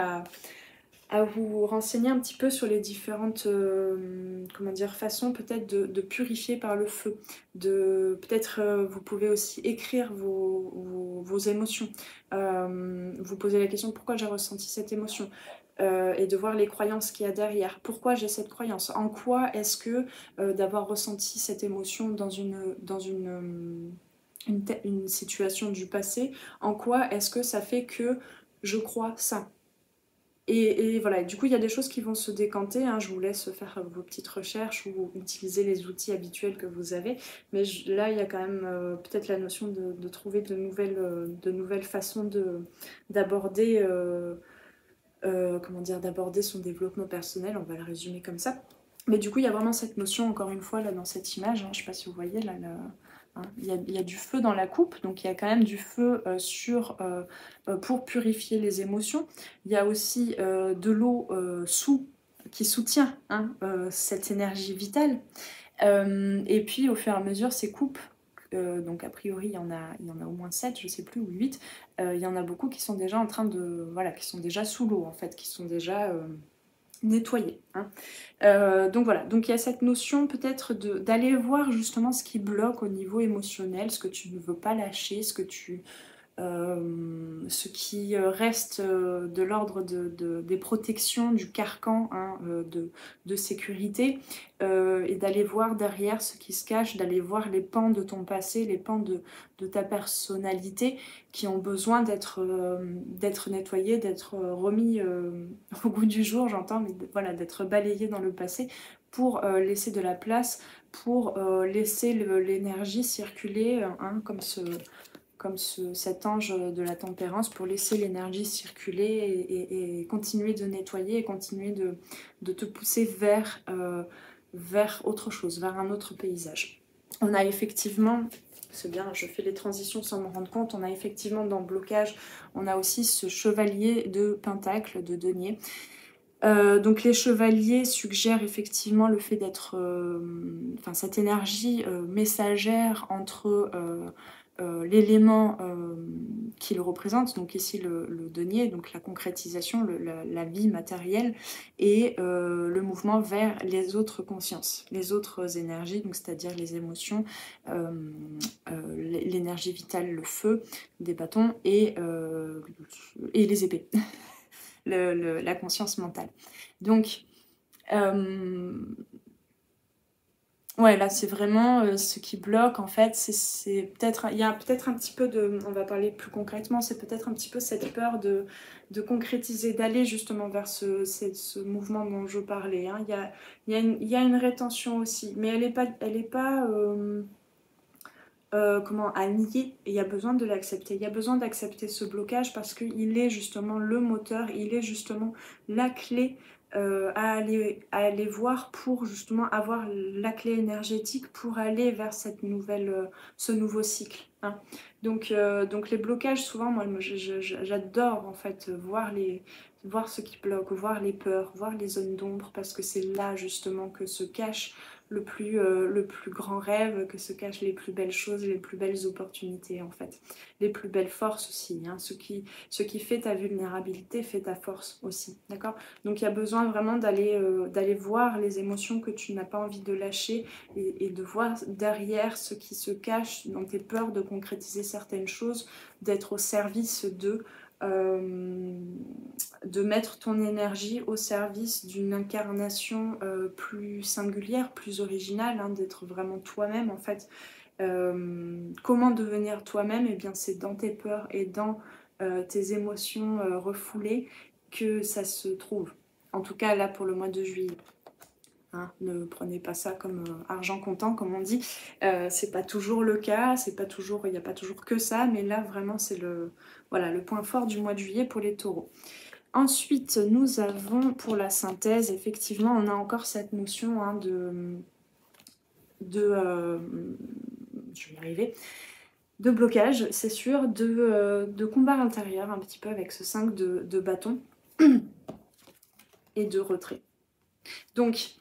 à vous renseigner un petit peu sur les différentes comment dire, façons peut-être de purifier par le feu. Peut-être vous pouvez aussi écrire vos émotions. Vous posez la question pourquoi j'ai ressenti cette émotion. Et de voir les croyances qu'il y a derrière. Pourquoi j'ai cette croyance? En quoi est-ce que d'avoir ressenti cette émotion dans une situation du passé, en quoi est-ce que ça fait que je crois ça? Et voilà, du coup, il y a des choses qui vont se décanter. Hein. Je vous laisse faire vos petites recherches ou utiliser les outils habituels que vous avez. Mais là, il y a quand même peut-être la notion de trouver de nouvelles façons d'aborder comment dire, d'aborder son développement personnel, on va le résumer comme ça. Mais du coup, il y a vraiment cette notion, encore une fois, là, dans cette image, hein, je ne sais pas si vous voyez, là, hein, il y a du feu dans la coupe, donc il y a quand même du feu pour purifier les émotions. Il y a aussi de l'eau qui soutient hein, cette énergie vitale. Et puis, au fur et à mesure, ces coupes, donc a priori, il y en a au moins 7, je ne sais plus, ou 8, il y en a beaucoup qui sont déjà en train de... Voilà, qui sont déjà sous l'eau, en fait, qui sont déjà nettoyés. Hein. Donc voilà, donc il y a cette notion peut-être d'aller voir justement ce qui bloque au niveau émotionnel, ce que tu ne veux pas lâcher, ce qui reste de l'ordre des protections, du carcan hein, de sécurité, et d'aller voir derrière ce qui se cache, d'aller voir les pans de ton passé, les pans de ta personnalité qui ont besoin d'être nettoyés, d'être remis au goût du jour, j'entends, mais voilà, d'être balayés dans le passé pour laisser de la place, pour laisser l'énergie circuler, hein, comme cet ange de la tempérance pour laisser l'énergie circuler et continuer de nettoyer et continuer de te pousser vers autre chose, vers un autre paysage. On a effectivement, c'est bien, je fais les transitions sans me rendre compte, on a effectivement dans le blocage, on a aussi ce chevalier de pentacle, de denier. Donc les chevaliers suggèrent effectivement le fait d'être, enfin cette énergie messagère entre l'élément qu'il représente, donc ici le denier, donc la concrétisation, la vie matérielle, et le mouvement vers les autres consciences, les autres énergies, donc c'est-à-dire les émotions, l'énergie vitale, le feu, des bâtons et les épées. La conscience mentale. Donc, ouais, là, c'est vraiment ce qui bloque, en fait, c'est peut-être, il y a peut-être un petit peu de, on va parler plus concrètement, c'est peut-être un petit peu cette peur de concrétiser, d'aller justement vers ce mouvement dont je parlais. Hein. Il y a une rétention aussi, mais elle est pas comment, à nier, et il y a besoin de l'accepter. Il y a besoin d'accepter ce blocage parce qu'il est justement le moteur, il est justement la clé à aller voir pour justement avoir la clé énergétique pour aller vers cette ce nouveau cycle. Hein. Donc les blocages, souvent, moi j'adore en fait voir ce qui bloque, voir les peurs, voir les zones d'ombre, parce que c'est là justement que se cache le plus grand rêve, que se cachent les plus belles choses, les plus belles opportunités en fait, les plus belles forces aussi. Hein. Ce qui fait ta vulnérabilité fait ta force aussi, d'accord? Donc il y a besoin vraiment d'aller voir les émotions que tu n'as pas envie de lâcher et de voir derrière ce qui se cache dans tes peurs de concrétiser certaines choses, d'être au service euh, de mettre ton énergie au service d'une incarnation plus singulière, plus originale, hein, d'être vraiment toi-même en fait. Comment devenir toi-même? Eh bien, c'est dans tes peurs et dans tes émotions refoulées que ça se trouve. En tout cas, là, pour le mois de juillet. Hein, ne prenez pas ça comme argent comptant, comme on dit. C'est pas toujours le cas, c'est pas toujours, il n'y a pas toujours que ça, mais là, vraiment, c'est voilà, le point fort du mois de juillet pour les taureaux. Ensuite, nous avons pour la synthèse, effectivement, on a encore cette notion hein, je vais y arriver, de blocage, c'est sûr, de combat intérieur, un petit peu avec ce 5 de bâton et de retrait. Donc,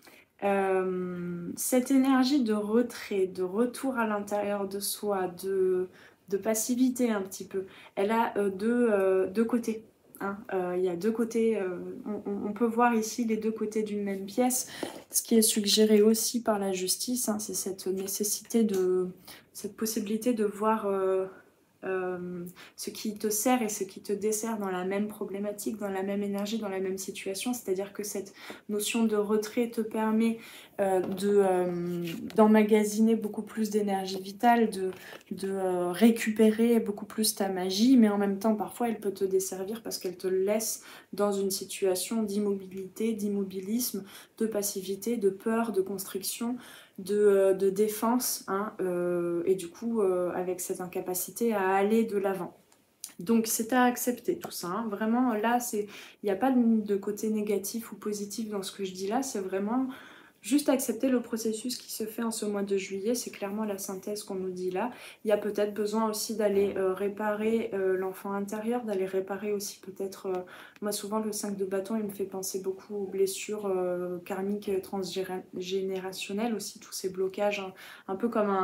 cette énergie de retrait, de retour à l'intérieur de soi, de passivité un petit peu, elle a deux côtés. Hein. Il y a deux côtés, on peut voir ici les deux côtés d'une même pièce. Ce qui est suggéré aussi par la justice, hein, c'est cette nécessité cette possibilité de voir ce qui te sert et ce qui te dessert dans la même problématique, dans la même énergie, dans la même situation. C'est-à-dire que cette notion de retrait te permet d'emmagasiner beaucoup plus d'énergie vitale, de récupérer beaucoup plus ta magie, mais en même temps, parfois, elle peut te desservir parce qu'elle te laisse dans une situation d'immobilité, d'immobilisme, de passivité, de peur, de constriction, de défense, hein, et du coup avec cette incapacité à aller de l'avant. Donc c'est à accepter tout ça, hein. Vraiment là, il n'y a pas de côté négatif ou positif dans ce que je dis là, c'est vraiment juste accepter le processus qui se fait en ce mois de juillet, c'est clairement la synthèse qu'on nous dit là. Il y a peut-être besoin aussi d'aller réparer l'enfant intérieur, d'aller réparer aussi peut-être... moi souvent le 5 de bâton il me fait penser beaucoup aux blessures karmiques transgénérationnelles aussi, tous ces blocages, hein, un peu comme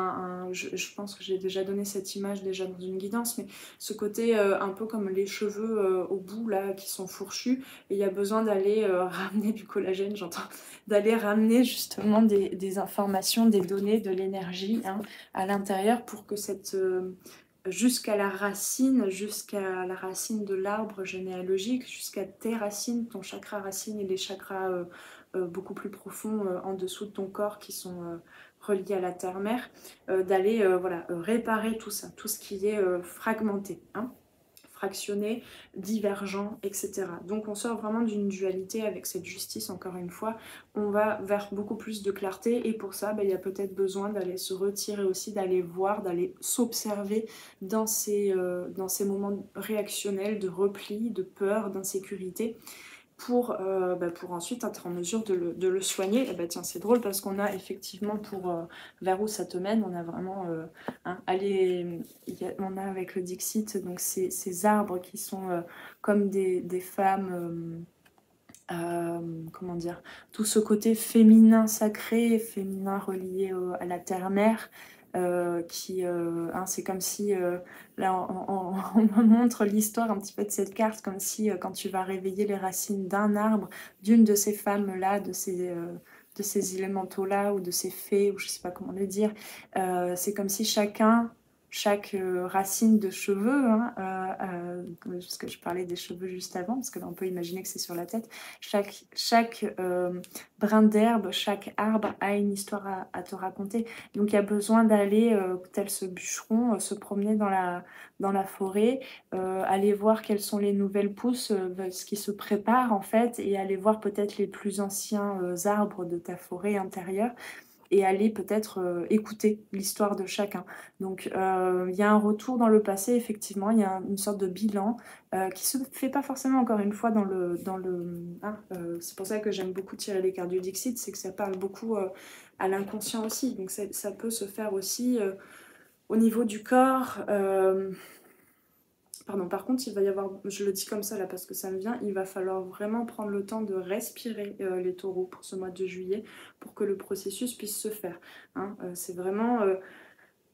je pense que j'ai déjà donné cette image déjà dans une guidance, mais ce côté un peu comme les cheveux au bout là qui sont fourchus, et il y a besoin d'aller ramener du collagène, j'entends, d'aller ramener justement des informations, des données, de l'énergie hein, à l'intérieur pour que jusqu'à la racine de l'arbre généalogique, jusqu'à tes racines, ton chakra racine et les chakras beaucoup plus profonds en dessous de ton corps qui sont reliés à la terre-mère, d'aller voilà, réparer tout ça, tout ce qui est fragmenté. Hein, fractionné, divergent, etc. Donc on sort vraiment d'une dualité avec cette justice, encore une fois, on va vers beaucoup plus de clarté et pour ça, il y a peut-être besoin d'aller se retirer aussi, d'aller voir, d'aller s'observer dans dans ces moments réactionnels de repli, de peur, d'insécurité, pour ensuite être en mesure de le soigner. Et tiens, c'est drôle parce qu'on a effectivement vers où ça te mène, on a vraiment on a avec le Dixit donc ces arbres qui sont comme des femmes, comment dire, tout ce côté féminin sacré, féminin relié à la terre-mère. C'est comme si là on me montre l'histoire un petit peu de cette carte, comme si quand tu vas réveiller les racines d'un arbre, d'une de ces femmes là, de ces élémentaux là ou de ces fées ou je sais pas comment le dire, c'est comme si chaque racine de cheveux, hein, parce que je parlais des cheveux juste avant, parce que là on peut imaginer que c'est sur la tête, chaque brin d'herbe, chaque arbre a une histoire à te raconter. Donc il y a besoin d'aller, tel ce bûcheron, se promener dans la forêt, aller voir quelles sont les nouvelles pousses, ce qui se prépare en fait, et aller voir peut-être les plus anciens arbres de ta forêt intérieure, et aller peut-être écouter l'histoire de chacun. Donc il y a un retour dans le passé, effectivement, il y a une sorte de bilan qui se fait pas forcément, encore une fois, c'est pour ça que j'aime beaucoup tirer les cartes du Dixit, c'est que ça parle beaucoup à l'inconscient aussi. Donc ça peut se faire aussi au niveau du corps. Pardon, par contre, il va y avoir, je le dis comme ça là parce que ça me vient, il va falloir vraiment prendre le temps de respirer les taureaux pour ce mois de juillet pour que le processus puisse se faire. Hein. C'est vraiment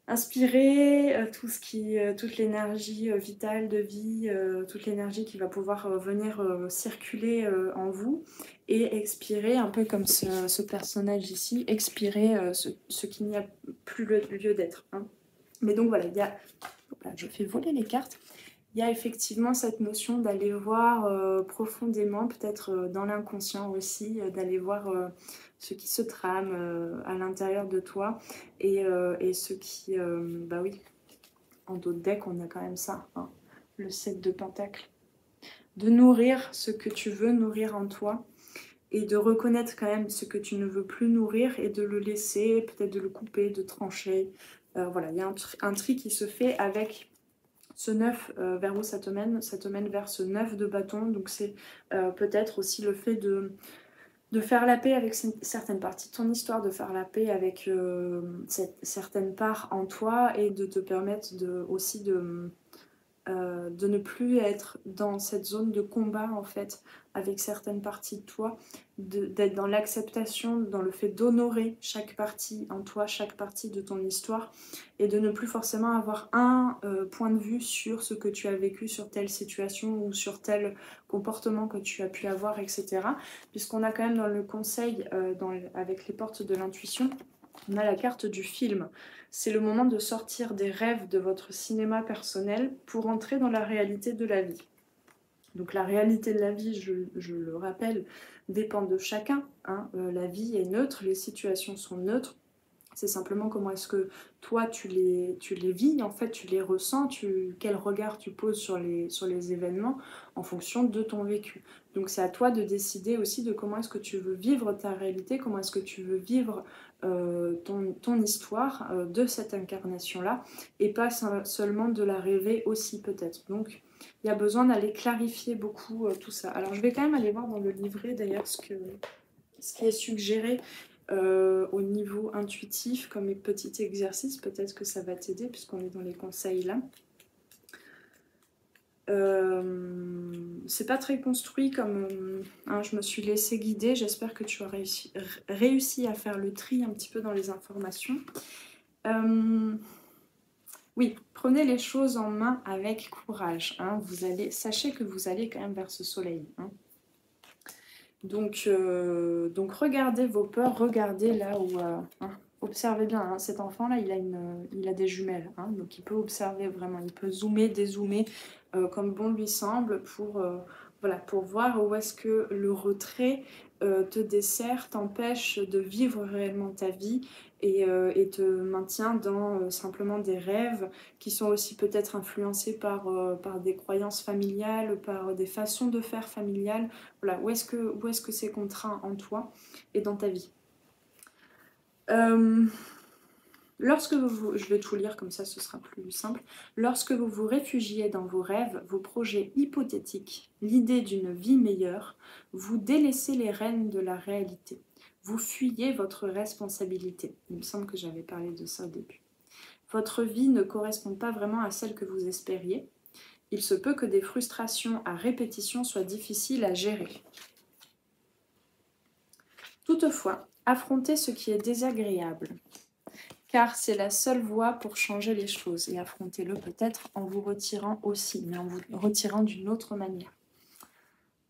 inspirer toute l'énergie vitale de vie, toute l'énergie qui va pouvoir venir circuler en vous et expirer, un peu comme ce personnage ici, expirer ce qu'il n'y a plus lieu d'être. Hein. Mais donc voilà, je fais voler les cartes. Il y a effectivement cette notion d'aller voir profondément, peut-être dans l'inconscient aussi, d'aller voir ce qui se trame à l'intérieur de toi et ce qui... bah oui, en d'autres decks, on a quand même ça, hein, le 7 de pentacles. De nourrir ce que tu veux nourrir en toi et de reconnaître quand même ce que tu ne veux plus nourrir et de le laisser, peut-être de le couper, de trancher. Voilà, il y a un tri qui se fait avec... Ce 9, vers où ça te mène vers ce 9 de bâton. Donc c'est peut-être aussi le fait de faire la paix avec certaines parties de ton histoire, de faire la paix avec certaines parts en toi et de te permettre aussi de ne plus être dans cette zone de combat en fait avec certaines parties de toi, d'être dans l'acceptation, dans le fait d'honorer chaque partie en toi, chaque partie de ton histoire et de ne plus forcément avoir un point de vue sur ce que tu as vécu, sur telle situation ou sur tel comportement que tu as pu avoir, etc. Puisqu'on a quand même dans le conseil, avec les portes de l'intuition, on a la carte du film. C'est le moment de sortir des rêves de votre cinéma personnel pour entrer dans la réalité de la vie. Donc la réalité de la vie, je le rappelle, dépend de chacun. Hein. La vie est neutre, les situations sont neutres. C'est simplement comment est-ce que toi tu les vis, en fait tu les ressens, quel regard tu poses sur les événements en fonction de ton vécu. Donc c'est à toi de décider aussi de comment est-ce que tu veux vivre ta réalité, comment est-ce que tu veux vivre ton histoire de cette incarnation-là et pas seulement de la rêver aussi peut-être. Donc il y a besoin d'aller clarifier beaucoup tout ça. Alors je vais quand même aller voir dans le livret d'ailleurs ce qui est suggéré au niveau intuitif comme petit exercice, peut-être que ça va t'aider puisqu'on est dans les conseils là. C'est pas très construit comme hein, je me suis laissée guider, j'espère que tu as réussi à faire le tri un petit peu dans les informations. Oui, prenez les choses en main avec courage, hein. Sachez que vous allez quand même vers ce soleil, hein. Donc regardez vos peurs, regardez là où... hein, observez bien, hein, cet enfant-là, il a des jumelles. Hein, donc il peut observer vraiment, il peut zoomer, dézoomer comme bon lui semble voilà, pour voir où est-ce que le retrait te dessert, t'empêche de vivre réellement ta vie et te maintient dans simplement des rêves qui sont aussi peut-être influencés par des croyances familiales, par des façons de faire familiales. Voilà, où est-ce que c'est contraint en toi et dans ta vie. Je vais tout lire comme ça, ce sera plus simple. Lorsque vous vous réfugiez dans vos rêves, vos projets hypothétiques, l'idée d'une vie meilleure, vous délaissez les rênes de la réalité. Vous fuyez votre responsabilité. Il me semble que j'avais parlé de ça au début. Votre vie ne correspond pas vraiment à celle que vous espériez. Il se peut que des frustrations à répétition soient difficiles à gérer. Toutefois, affrontez ce qui est désagréable, car c'est la seule voie pour changer les choses. Et affrontez-le peut-être en vous retirant aussi, mais en vous retirant d'une autre manière.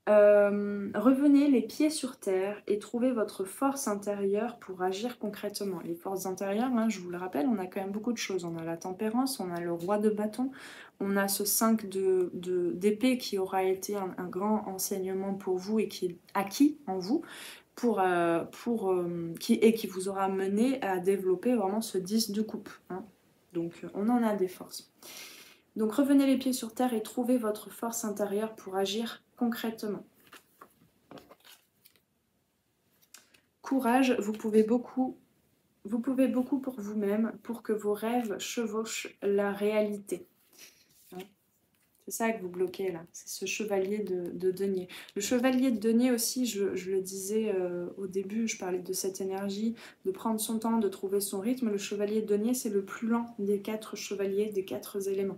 Revenez les pieds sur terre et trouvez votre force intérieure pour agir concrètement. Les forces intérieures, hein, je vous le rappelle, on a quand même beaucoup de choses. On a la tempérance, on a le roi de bâton, on a ce 5 d'épée qui aura été un grand enseignement pour vous et qui est acquis en vous. Et qui vous aura mené à développer vraiment ce 10 de coupe. Hein. Donc on en a des forces. Donc revenez les pieds sur terre et trouvez votre force intérieure pour agir concrètement. Courage, vous vous pouvez beaucoup pour vous-même, pour que vos rêves chevauchent la réalité. C'est ça que vous bloquez là, c'est ce chevalier de denier. Le chevalier de denier aussi, je le disais au début, je parlais de cette énergie, de prendre son temps, de trouver son rythme. Le chevalier de denier, c'est le plus lent des 4 chevaliers, des 4 éléments.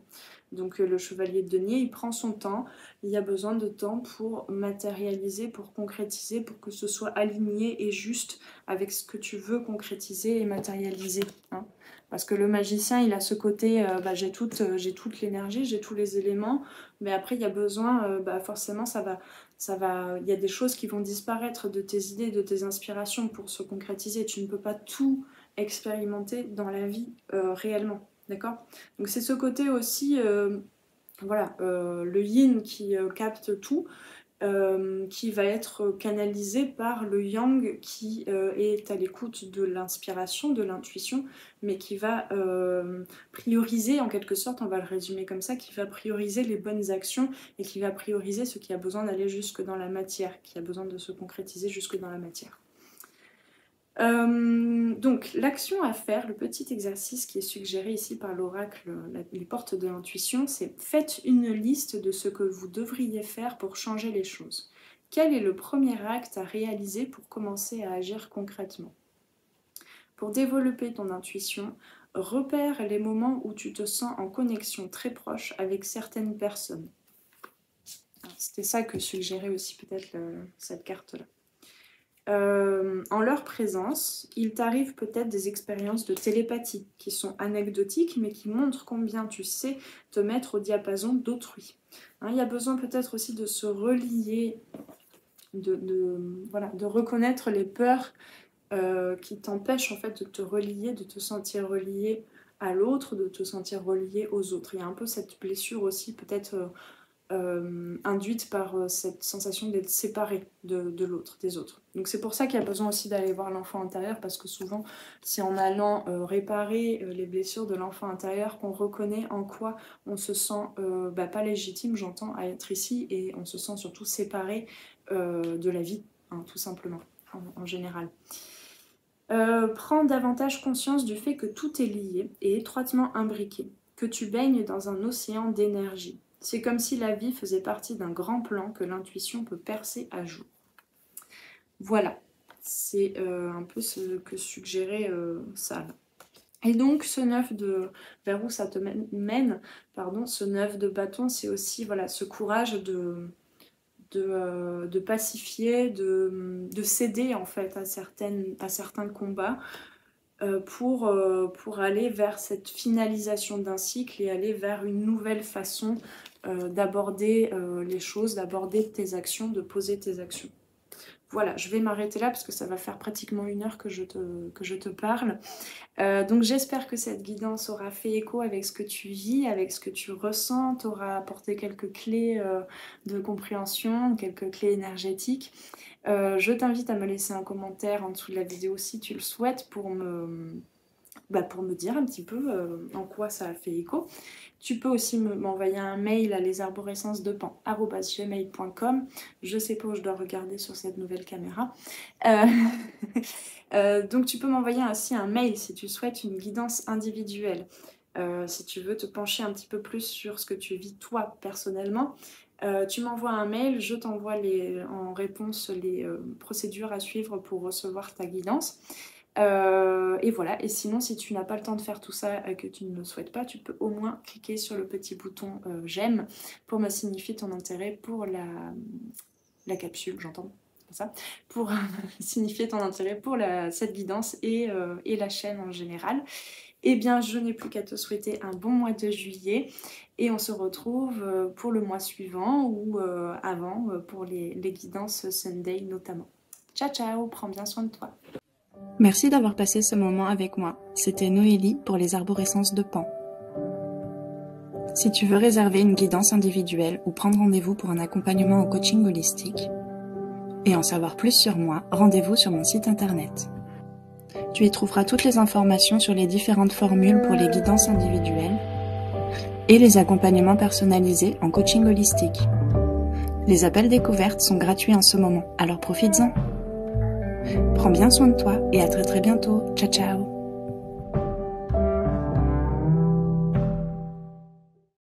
Donc le chevalier de denier, il prend son temps, il y a besoin de temps pour matérialiser, pour concrétiser, pour que ce soit aligné et juste avec ce que tu veux concrétiser et matérialiser. Hein. Parce que le magicien, il a ce côté, j'ai toute l'énergie, j'ai tous les éléments, mais après il y a besoin, forcément il y a des choses qui vont disparaître de tes idées, de tes inspirations pour se concrétiser. Tu ne peux pas tout expérimenter dans la vie réellement, d'accord? Donc c'est ce côté aussi, le yin qui capte tout, qui va être canalisé par le yang qui est à l'écoute de l'inspiration, de l'intuition, mais qui va prioriser, en quelque sorte, on va le résumer comme ça, qui va prioriser les bonnes actions et qui va prioriser ce qui a besoin d'aller jusque dans la matière, qui a besoin de se concrétiser jusque dans la matière. Donc l'action à faire, le petit exercice qui est suggéré ici par l'oracle, les portes de l'intuition, c'est faites une liste de ce que vous devriez faire pour changer les choses. Quel est le premier acte à réaliser pour commencer à agir concrètement? Pour développer ton intuition, repère les moments où tu te sens en connexion très proche avec certaines personnes. C'était ça que suggérait aussi peut-être cette carte-là. En leur présence, il t'arrive peut-être des expériences de télépathie qui sont anecdotiques mais qui montrent combien tu sais te mettre au diapason d'autrui. Hein, il y a besoin peut-être aussi de se relier, de reconnaître les peurs qui t'empêchent en fait de te relier, de te sentir relié à l'autre, de te sentir relié aux autres. Il y a un peu cette blessure aussi peut-être induite par cette sensation d'être séparé de l'autre, des autres. Donc c'est pour ça qu'il y a besoin aussi d'aller voir l'enfant intérieur, parce que souvent c'est en allant réparer les blessures de l'enfant intérieur qu'on reconnaît en quoi on se sent pas légitime, j'entends, à être ici, et on se sent surtout séparé de la vie, hein, tout simplement, en général. Prends davantage conscience du fait que tout est lié et étroitement imbriqué, que tu baignes dans un océan d'énergie. C'est comme si la vie faisait partie d'un grand plan que l'intuition peut percer à jour. Voilà, c'est un peu ce que suggérait ça. Et donc ce 9 vers où ça te mène, pardon, ce 9 de bâton, c'est aussi voilà, ce courage de pacifier, de céder en fait à certains combats pour aller vers cette finalisation d'un cycle et aller vers une nouvelle façon d'aborder les choses, d'aborder tes actions, de poser tes actions. Voilà, je vais m'arrêter là parce que ça va faire pratiquement 1 heure que je te parle. Donc j'espère que cette guidance aura fait écho avec ce que tu vis, avec ce que tu ressens, t'aura apporté quelques clés de compréhension, quelques clés énergétiques. Je t'invite à me laisser un commentaire en dessous de la vidéo si tu le souhaites pour me dire un petit peu en quoi ça a fait écho. Tu peux aussi m'envoyer un mail à lesarborescencesdepan@gmail.com. Je sais pas où je dois regarder sur cette nouvelle caméra. Donc tu peux m'envoyer aussi un mail si tu souhaites une guidance individuelle. Si tu veux te pencher un petit peu plus sur ce que tu vis toi personnellement. Tu m'envoies un mail, je t'envoie en réponse les procédures à suivre pour recevoir ta guidance. Et voilà, et sinon si tu n'as pas le temps de faire tout ça et que tu ne le souhaites pas, tu peux au moins cliquer sur le petit bouton j'aime pour me signifier ton intérêt pour la capsule, j'entends ça, pour signifier ton intérêt pour cette guidance et la chaîne en général. Eh bien je n'ai plus qu'à te souhaiter un bon mois de juillet et on se retrouve pour le mois suivant ou avant pour les guidances Sunday notamment. Ciao ciao, prends bien soin de toi. Merci d'avoir passé ce moment avec moi. C'était Noélie pour les arborescences de Pan. Si tu veux réserver une guidance individuelle ou prendre rendez-vous pour un accompagnement au coaching holistique et en savoir plus sur moi, rendez-vous sur mon site internet. Tu y trouveras toutes les informations sur les différentes formules pour les guidances individuelles et les accompagnements personnalisés en coaching holistique. Les appels découvertes sont gratuits en ce moment, alors profites-en. Prends bien soin de toi et à très bientôt. Ciao ciao.